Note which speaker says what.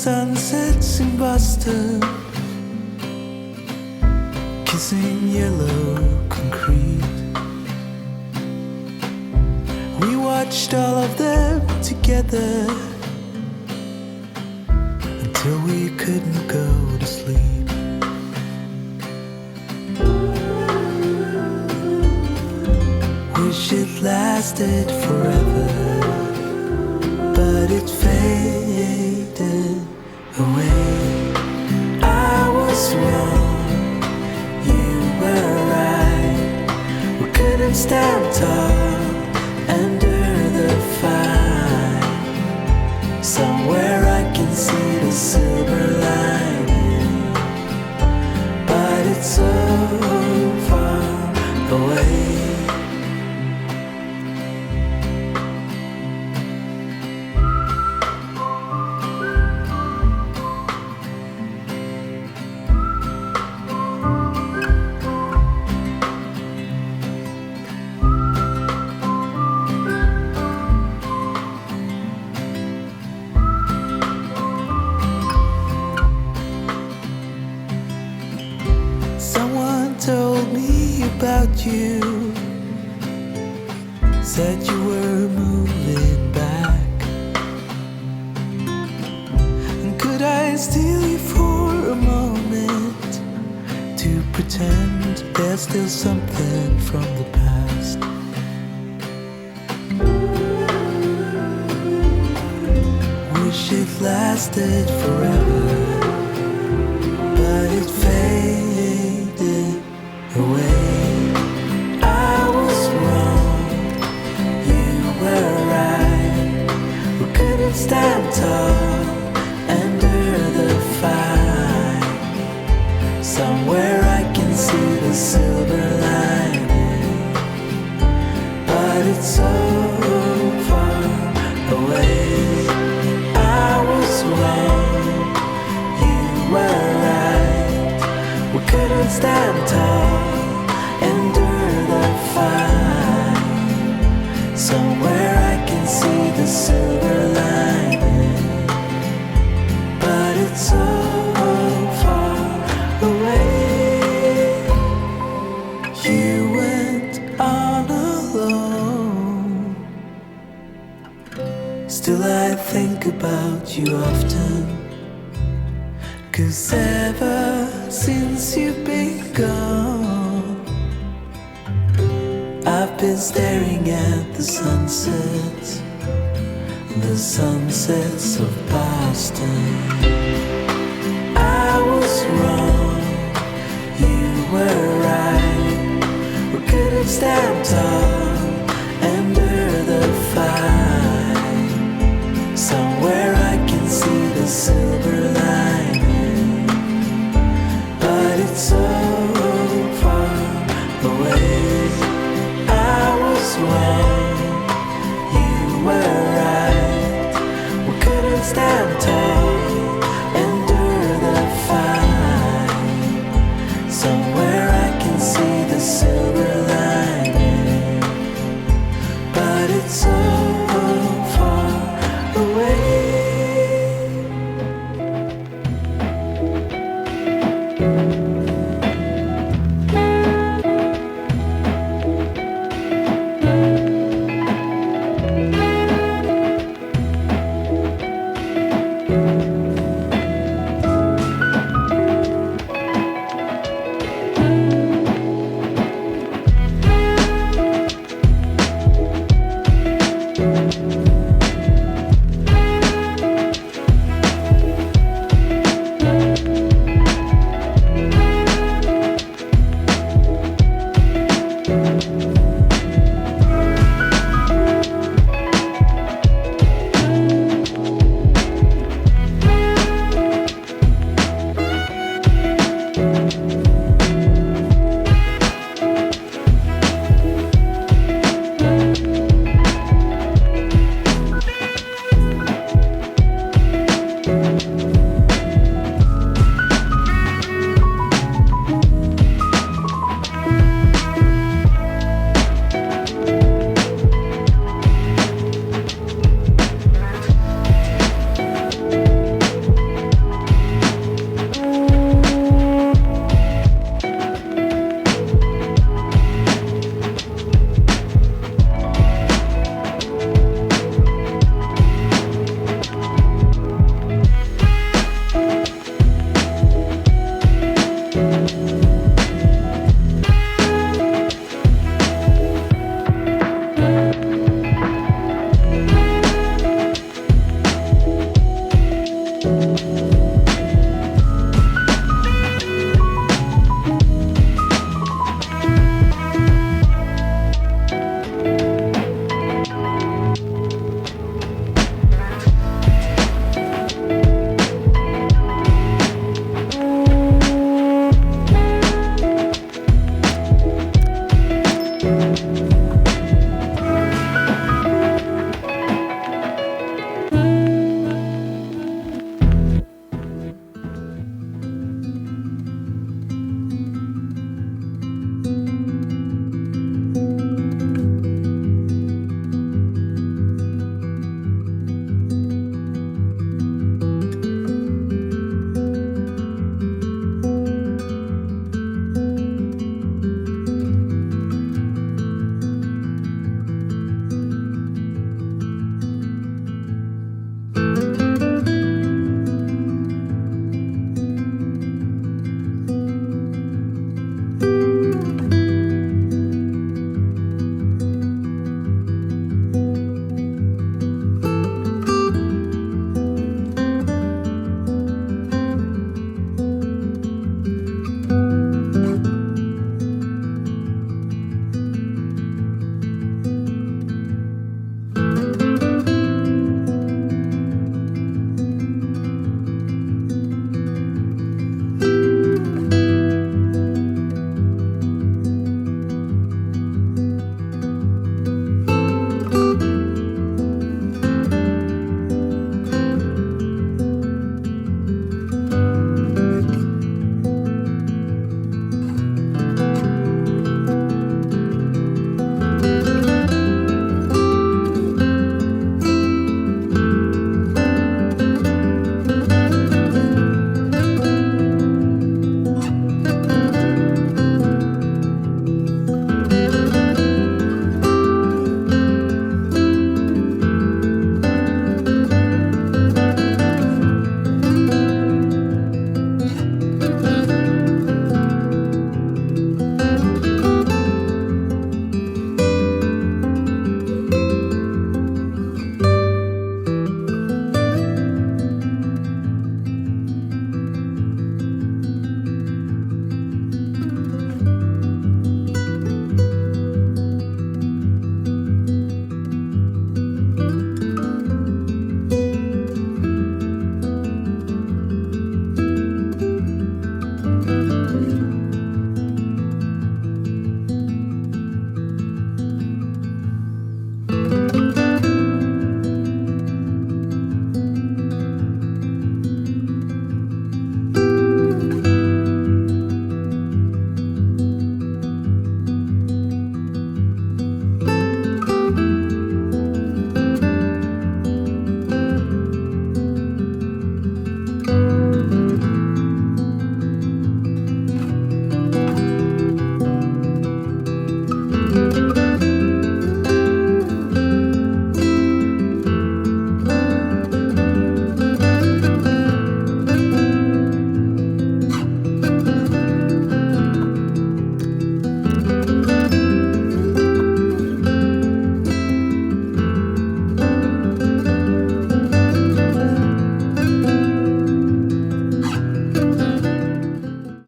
Speaker 1: sunsets in Boston, kissing yellow concrete. We watched all of them together until we couldn't go to sleep. Wish it lasted forever, but it faded away. I was wrong, you were right. We couldn't stand tall under the fire. Somewhere I can see the silver lining, but it's so far away. Someone told me about you, said you were moving back. And could I steal you for a moment to pretend there's still something from the past? Wish it lasted forever, but it faded away. I was wrong, you were right. We couldn't stand tall under the fire. Somewhere I can see the silver lining, but it's so far away. I was wrong, you were right. We couldn't stand tall under the fire. Somewhere I can see the silver lining, but it's so far away. You went on alone. Still I think about you often, 'cause ever since you've been gone, I've been staring at the sunsets of Boston. I was wrong, you were right. We couldn't stand tall